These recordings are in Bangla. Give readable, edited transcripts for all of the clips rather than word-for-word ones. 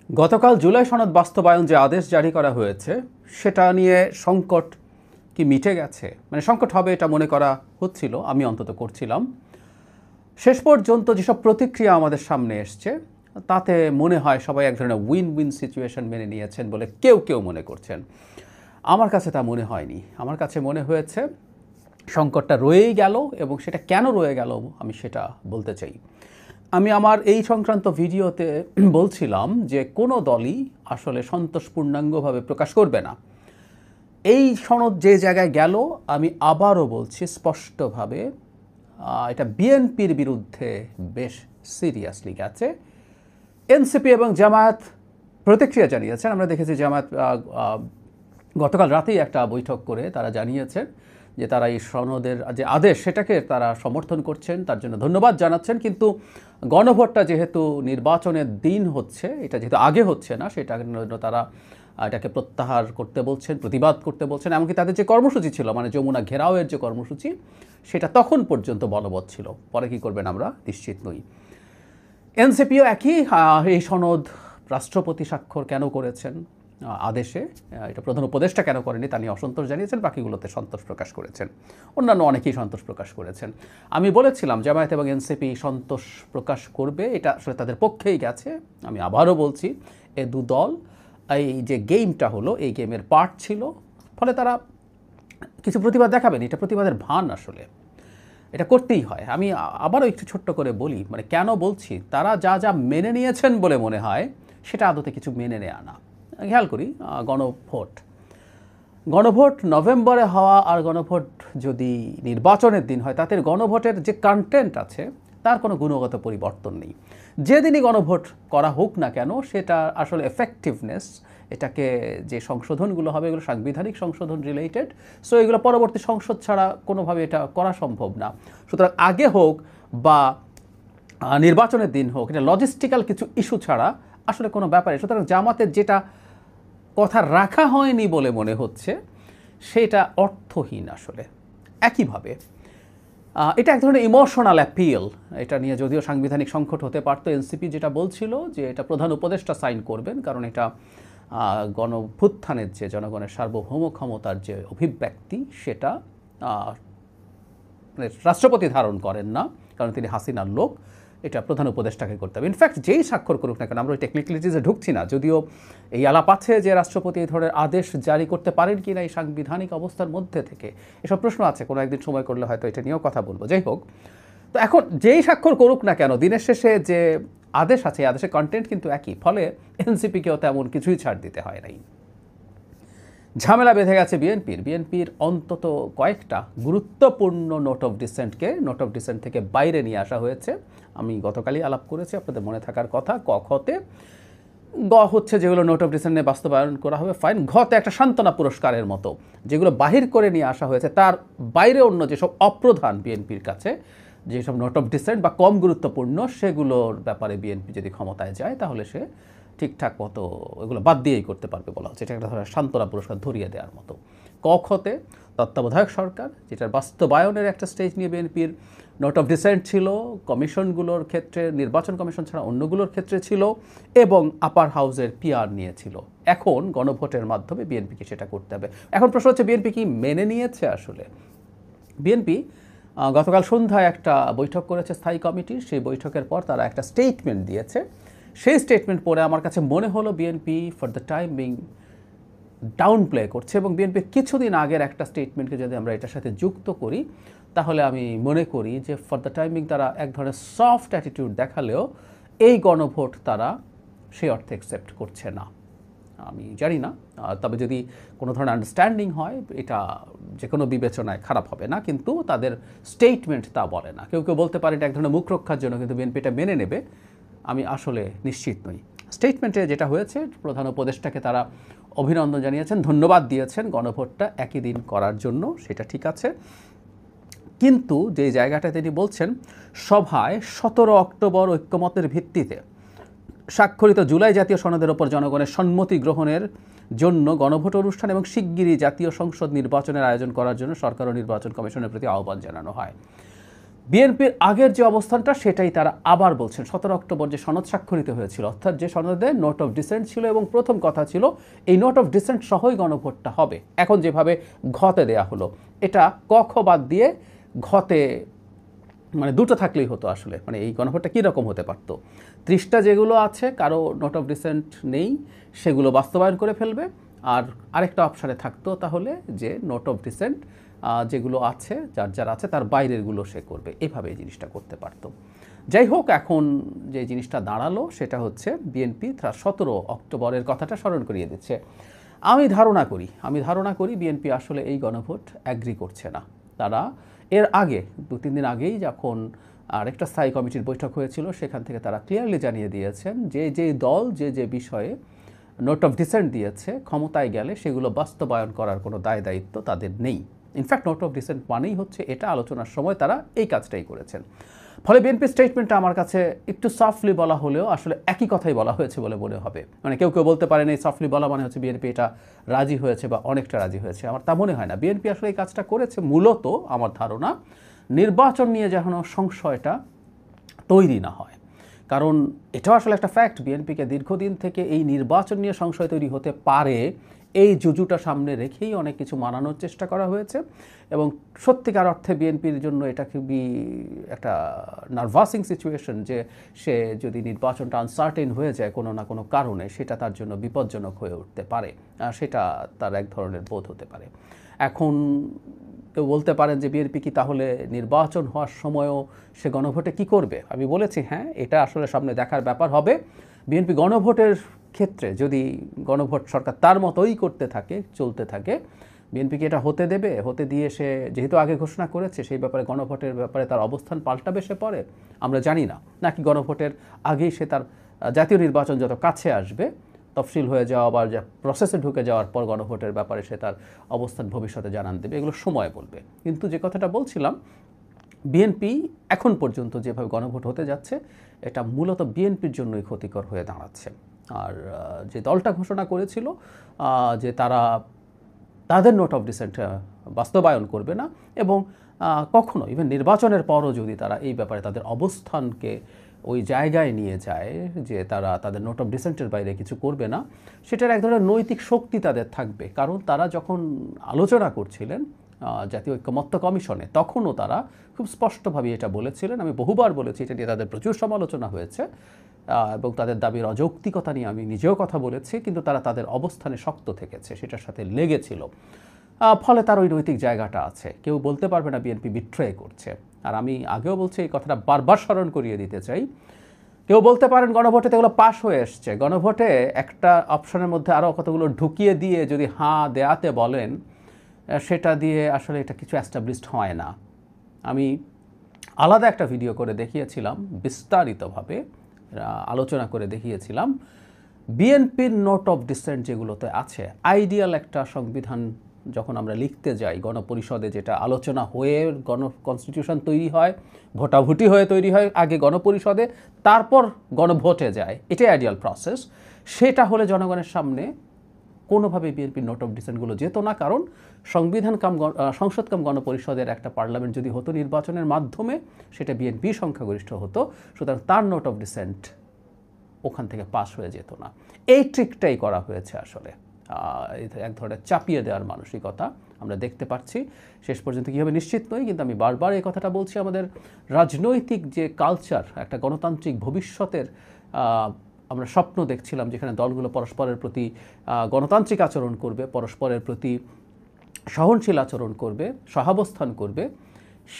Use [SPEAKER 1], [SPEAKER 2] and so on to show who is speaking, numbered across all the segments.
[SPEAKER 1] গতকাল জুলাই সনদ বাস্তবায়ন যে আদেশ জারি করা হয়েছে সেটা নিয়ে সংকট কি মিটে গেছে? মানে সংকট হবে এটা মনে করা হচ্ছিল, আমি অন্তত করছিলাম। শেষ পর্যন্ত যেসব প্রতিক্রিয়া আমাদের সামনে এসছে তাতে মনে হয় সবাই এক ধরনের উইন উইন সিচুয়েশন মেনে নিয়েছেন বলে কেউ কেউ মনে করছেন। আমার কাছে তা মনে হয়নি। আমার কাছে মনে হয়েছে সংকটটা রয়েই গেল, এবং সেটা কেন রয়ে গেল আমি সেটা বলতে চাই। আমি আমার এই সংক্রান্ত ভিডিওতে বলছিলাম যে কোনো দলই আসলে সন্তোষ পূর্ণাঙ্গভাবে প্রকাশ করবে না। এই সনদ যে জায়গায় গেল, আমি আবারও বলছি স্পষ্টভাবে, এটা বিএনপির বিরুদ্ধে বেশ সিরিয়াসলি গেছে। এনসিপি এবং জামায়াত প্রতিক্রিয়া জানিয়েছেন। আমরা দেখেছি জামায়াত গতকাল রাতেই একটা বৈঠক করে তারা জানিয়েছেন যে তারা এই সনদের যে আদেশ সেটাকে তারা সমর্থন করছেন, তার জন্য ধন্যবাদ জানাচ্ছেন। কিন্তু গণভোটটা যেহেতু নির্বাচনের দিন হচ্ছে, এটা যেহেতু আগে হচ্ছে না, সেটা তারা এটাকে প্রত্যাহার করতে বলছেন, প্রতিবাদ করতে বলছেন। এমনকি তাদের যে কর্মসূচি ছিল, মানে যমুনা ঘেরাওয়ের যে কর্মসূচি, সেটা তখন পর্যন্ত বলবৎ ছিল। পরে কী করবেন আমরা নিশ্চিত নই। এনসিপিও একই, এই সনদ রাষ্ট্রপতি স্বাক্ষর কেন করেছেন আদেশে, এটা প্রধান উপদেষ্টা কেন করেনি তা নিয়ে অসন্তোষ জানিয়েছেন। বাকিগুলোতে সন্তোষ প্রকাশ করেছেন, অন্যান্য অনেকেই সন্তোষ প্রকাশ করেছেন। আমি বলেছিলাম জামায়াত এবং এনসিপি সন্তোষ প্রকাশ করবে, এটা আসলে তাদের পক্ষেই গেছে। আমি আবারও বলছি, এ দু দল এই যে গেমটা হলো, এই গেমের পার্ট ছিল, ফলে তারা কিছু প্রতিবাদ দেখাবেন। এটা প্রতিবাদের ভান, আসলে এটা করতেই হয়। আমি আবারও একটু ছোট্ট করে বলি, মানে কেন বলছি, তারা যা যা মেনে নিয়েছেন বলে মনে হয় সেটা আদতে কিছু মেনে নেওয়া না। খেয়াল করি, গণভোট নভেম্বরে হওয়া আর গণভোট যদি নির্বাচনের দিন হয়, তাতে গণভোটের যে কন্টেন্ট আছে তার কোনো গুণগত পরিবর্তন নেই। যেদিনই গণভোট করা হোক না কেন, সেটা আসলে এফেক্টিভনেস, এটাকে যে সংশোধনগুলো হবে এগুলো সাংবিধানিক সংশোধন রিলেটেড। সো এগুলো পরবর্তী সংসদ ছাড়া কোনোভাবে এটা করা সম্ভব না। সুতরাং আগে হোক বা নির্বাচনের দিন হোক, এটা লজিস্টিক্যাল কিছু ইস্যু ছাড়া আসলে কোনো ব্যাপারে। সুতরাং জামাতের যেটা কথা রাখা হয়নি বলে মনে হচ্ছে সেটা অর্থহীন আসলে। একইভাবে এটা এক ধরনের ইমোশনাল অ্যাপিল। এটা নিয়ে যদিও সাংবিধানিক সংকট হতে পারতো, এনসিপি যেটা বলছিল যে এটা প্রধান উপদেষ্টা সাইন করবেন, কারণ এটা গণভ্যুত্থানের যে জনগণের সার্বভৌম ক্ষমতার যে অভিব্যক্তি, সেটা রাষ্ট্রপতি ধারণ করেন না, কারণ তিনি হাসিনার লোক। এটা প্রধান উপদেষ্টাকে করতে হবে। ইনফ্যাক্ট যেই স্বাক্ষর করুক না কেন, আমরা ওই টেকনিক্যালিটিসে ঢুকছি না, যদিও এই আলাপ আছে যে রাষ্ট্রপতি এই ধরনের আদেশ জারি করতে পারেন কি না এই সাংবিধানিক অবস্থার মধ্যে থেকে, এসব প্রশ্ন আছে। কোনো একদিন সময় করলে হয়তো এটা নিয়েও কথা বলবো। যাই হোক, তো এখন যেই স্বাক্ষর করুক না কেন, দিনের শেষে যে আদেশ আছে, এই আদেশের কন্টেন্ট কিন্তু একই। ফলে এনসিপিকেও তেমন কিছুই ছাড় দিতে হয় নাই। ঝামেলা বেঁধে গেছে বিএনপির অন্তত কয়েকটা গুরুত্বপূর্ণ নোট অফ ডিসেন্ট থেকে বাইরে নিয়ে আসা হয়েছে। আমি গতকালই আলাপ করেছি, আপনাদের মনে থাকার কথা। খতে হচ্ছে যেগুলো নোট অফ ডিসেন্ট নিয়ে বাস্তবায়ন করা হবে, ফাইন। ঘতে একটা সান্ত্বনা পুরস্কারের মতো যেগুলো বাহির করে নিয়ে আসা হয়েছে, তার বাইরে অন্য যেসব অপ্রধান বিএনপির কাছে যেসব নোট অফ ডিসেন্ট বা কম গুরুত্বপূর্ণ, সেগুলোর ব্যাপারে বিএনপি যদি ক্ষমতায় যায় তাহলে সে ঠিকঠাক মতো এগুলো বাদ দিয়েই করতে পারবে বলা হচ্ছে। এটা একটা ধরনের সান্ত্বনা পুরস্কার ধরিয়ে দেওয়ার মতো। খতে তত্ত্বাবধায়ক সরকার, যেটার বাস্তবায়নের একটা স্টেজ নিয়ে বিএনপির নোট অফ ডিসেন্ট ছিল, কমিশনগুলোর ক্ষেত্রে, নির্বাচন কমিশন ছাড়া অন্যগুলোর ক্ষেত্রে ছিল, এবং আপার হাউসের পিআর নিয়েছিল। এখন গণভোটের মাধ্যমে বিএনপিকে সেটা করতে হবে। এখন প্রশ্ন হচ্ছে, বিএনপি কি মেনে নিয়েছে? আসলে বিএনপি গতকাল সন্ধ্যায় একটা বৈঠক করেছে স্থায়ী কমিটির। সেই বৈঠকের পর তারা একটা স্টেটমেন্ট দিয়েছে। সেই স্টেটমেন্ট পড়ে আমার কাছে মনে হলো BNP for the time being down play করছে, এবং বিএনপির কিছুদিন আগের একটা স্টেটমেন্টকে যদি আমরা এটার সাথে যুক্ত করি, তাহলে আমি মনে করি যে ফর দ্য টাইম বিং তারা এক ধরনের সফট অ্যাটিটিউড দেখালেও এই গণভোট তারা সেই অর্থে অ্যাকসেপ্ট করছে না। আমি জানি না, তবে যদি কোনো ধরনের আন্ডারস্ট্যান্ডিং হয়, এটা যে কোনো বিবেচনায় খারাপ হবে না, কিন্তু তাদের স্টেটমেন্ট তা বলে না। কেউ কেউ বলতে পারে এটা এক ধরনের মুখ রক্ষার জন্য, কিন্তু বিএনপি এটা মেনে নেবে আমি আসলে নিশ্চিত নই। স্টেটমেন্টে যেটা হয়েছে, প্রধান উপদেষ্টাকে তারা অভিনন্দন জানিয়েছেন, ধন্যবাদ দিয়েছেন গণভোটটা একই দিন করার জন্য, সেটা ঠিক আছে। কিন্তু যে জায়গাটা তিনি বলছেন, সভায় 17 অক্টোবর ঐক্যমতের ভিত্তিতে স্বাক্ষরিত জুলাই জাতীয় সনদের ওপর জনগণের সম্মতি গ্রহণের জন্য গণভোট অনুষ্ঠান এবং শিগগিরই জাতীয় সংসদ নির্বাচনের আয়োজন করার জন্য সরকার ও নির্বাচন কমিশনের প্রতি আহ্বান জানানো হয়। বিএনপির আগের যে অবস্থানটা সেটাই তারা আবার বলছেন। 17 অক্টোবর যে সনদ স্বাক্ষরিত হয়েছিল, অর্থাৎ যে সনদে নোট অফ ডিসেন্ট ছিল এবং প্রথম কথা ছিল এই নোট অফ ডিসেন্ট সহই গণভোটটা হবে। এখন যেভাবে ঘতে দেয়া হলো, এটা ক খ বাদ দিয়ে ঘতে মানে দুটো থাকলেই হতো আসলে। মানে এই গণভোটটা কীরকম হতে পারতো? 30টা যেগুলো আছে কারো নোট অফ ডিসেন্ট নেই, সেগুলো বাস্তবায়ন করে ফেলবে। আর আরেকটা অপশানে থাকতো তাহলে যে নোট অফ ডিসেন্ট যেগুলো আছে, যার যার আছে তার বাইরেরগুলো সে করবে। এভাবে এই জিনিসটা করতে পারতো। যাই হোক, এখন যে জিনিসটা দাঁড়ালো সেটা হচ্ছে বিএনপি 17 অক্টোবরের কথাটা স্মরণ করিয়ে দিচ্ছে। আমি ধারণা করি বিএনপি আসলে এই গণভোট অ্যাগ্রি করছে না। তারা এর আগে 2-3 দিন আগেই যখন আরেকটা স্থায়ী কমিটির বৈঠক হয়েছিল, সেখান থেকে তারা ক্লিয়ারলি জানিয়ে দিয়েছেন যে দল যে বিষয়ে নোট অফ ডিসেন্ট দিয়েছে ক্ষমতায় গেলে সেগুলো বাস্তবায়ন করার কোনো দায় দায়িত্ব তাদের নেই। ইনফ্যাক্ট নোট অফ ডিসেন্ট মানেই হচ্ছে এটা আলোচনার সময় তারা এই কাজটাই করেছেন। ফলে বিএনপির স্টেটমেন্টটা আমার কাছে একটু সফটলি বলা হলেও আসলে একই কথাই বলা হয়েছে বলে মনে হবে। মানে কেউ বলতে পারেন এই সফটলি বলা মানে হচ্ছে বিএনপি এটা রাজি হয়েছে বা অনেকটা রাজি হয়েছে। আমার তা মনে হয় না। বিএনপি আসলে এই কাজটা করেছে মূলত আমার ধারণা নির্বাচন নিয়ে যেন সংশয়টা তৈরি না হয়। কারণ এটাও আসলে একটা ফ্যাক্ট, বিএনপিকে দীর্ঘদিন থেকে এই নির্বাচন নিয়ে সংশয় তৈরি হতে পারে এই জুজুটা সামনে রেখেই অনেক কিছু মানানোর চেষ্টা করা হয়েছে। এবং সত্যিকার অর্থে বিএনপির জন্য এটা খুবই একটা নার্ভাসিং সিচুয়েশন যে সে যদি নির্বাচনটা আনসার্টেন হয়ে যায় কোনো না কোনো কারণে, সেটা তার জন্য বিপজ্জনক হয়ে উঠতে পারে। সেটা তার এক ধরনের বোধ হতে পারে। এখন কেউ বলতে পারেন যে বিএনপি কি তাহলে নির্বাচন হওয়ার সময়ও সে গণভোটে কি করবে? আমি বলেছি হ্যাঁ, এটা আসলে সামনে দেখার ব্যাপার হবে। বিএনপি গণভোটের ক্ষেত্রে যদি গণভোট সরকার তার মতোই করতে থাকে, চলতে থাকে, বিএনপিকে এটা হতে দেবে? হতে দিয়ে সে যেহেতু আগে ঘোষণা করেছে সেই ব্যাপারে গণভোটের ব্যাপারে তার অবস্থান পাল্টাবে সে পরে? আমরা জানি না। নাকি গণভোটের আগেই সে তার জাতীয় নির্বাচন যত কাছে আসবে, তফসিল হয়ে যাওয়া বা প্রসেসে ঢুকে যাওয়ার পর গণভোটের ব্যাপারে সে তার অবস্থান ভবিষ্যতে জানান দেবে, এগুলো সময় বলবে। কিন্তু যে কথাটা বলছিলাম, বিএনপি এখন পর্যন্ত যেভাবে গণভোট হতে যাচ্ছে এটা মূলত বিএনপির জন্যই ক্ষতিকর হয়ে দাঁড়াচ্ছে। আর যে দলটা ঘোষণা করেছিল যে তারা তাদের নোট অফ ডিসেন্ট বাস্তবায়ন করবে না এবং কখনো ইভেন নির্বাচনের পরও যদি তারা এই ব্যাপারে তাদের অবস্থানকে ওই জায়গায় নিয়ে যায় যে তারা তাদের নোট অফ ডিসেন্টের বাইরে কিছু করবে না, সেটার এক ধরনের নৈতিক শক্তি তাদের থাকবে। কারণ তারা যখন আলোচনা করছিলেন জাতীয় ঐক্যমত্য কমিশনে, তখনও তারা খুব স্পষ্টভাবে এটা বলেছিলেন। আমি বহুবার বলেছি, এটা নিয়ে তাদের প্রচুর সমালোচনা হয়েছে এবং তাদের দাবির অযৌক্তিকতা নিয়ে আমি নিজেও কথা বলেছি, কিন্তু তারা তাদের অবস্থানে শক্ত থেকেছে, সেটার সাথে লেগেছিল। ফলে তার ওই নৈতিক জায়গাটা আছে। কেউ বলতে পারবে না বিএনপি বিট্রে করছে। আর আমি আগেও বলছি, এই কথাটা বারবার স্মরণ করিয়ে দিতে চাই। কেউ বলতে পারেন গণভোটে এগুলো পাশ হয়ে এসছে, গণভোটে একটা অপশনের মধ্যে আরও কতগুলো ঢুকিয়ে দিয়ে যদি হাঁ দেয়াতে বলেন, সেটা দিয়ে আসলে এটা কিছু অ্যাস্টাবলিশড হয় না। আমি আলাদা একটা ভিডিও করে দেখিয়েছিলাম, বিস্তারিতভাবে আলোচনা করে দেখিয়েছিলাম বিএনপির নোট অফ ডিসেন্ট যেগুলোতে আছে। আইডিয়াল একটা সংবিধান যখন আমরা লিখতে যাই গণপরিষদে, যেটা আলোচনা হয়ে কনস্টিটিউশন তৈরি হয়, ভোটাভুটি হয়ে তৈরি হয় আগে গণপরিষদে, তারপর গণভোটে যায়, এটাই আইডিয়াল প্রসেস। সেটা হলে জনগণের সামনে কোনোভাবে বিএনপির নোট অফ ডিসেন্টগুলো যেত না। কারণ সংসদ কাম গণপরিষদের একটা পার্লামেন্ট যদি হতো নির্বাচনের মাধ্যমে, সেটা বিএনপি সংখ্যাগরিষ্ঠ হতো, সুতরাং তার নোট অফ ডিসেন্ট ওখান থেকে পাস হয়ে যেত না। এই ট্রিকটাই করা হয়েছে আসলে। এক ধরনের চাপিয়ে দেওয়ার মানসিকতা আমরা দেখতে পাচ্ছি। শেষ পর্যন্ত কী হবে নিশ্চিত নই, কিন্তু আমি বারবার এই কথাটা বলছি, আমাদের রাজনৈতিক যে কালচার, একটা গণতান্ত্রিক ভবিষ্যতের আমরা স্বপ্ন দেখছিলাম, যেখানে দলগুলো পরস্পরের প্রতি গণতান্ত্রিক আচরণ করবে, পরস্পরের প্রতি সহনশীল আচরণ করবে, সহাবস্থান করবে।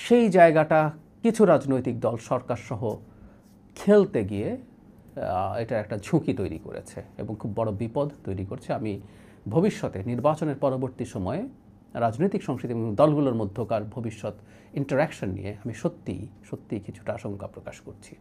[SPEAKER 1] সেই জায়গাটা কিছু রাজনৈতিক দল সরকার সহ খেলতে গিয়ে এটা একটা ঝুঁকি তৈরি করেছে এবং খুব বড় বিপদ তৈরি করছে। আমি ভবিষ্যতে নির্বাচনের পরবর্তী সময়ে রাজনৈতিক সংস্কৃতি এবং দলগুলোর মধ্যকার ভবিষ্যৎ ইন্টারাকশন নিয়ে আমি সত্যিই কিছুটা আশঙ্কা প্রকাশ করছি।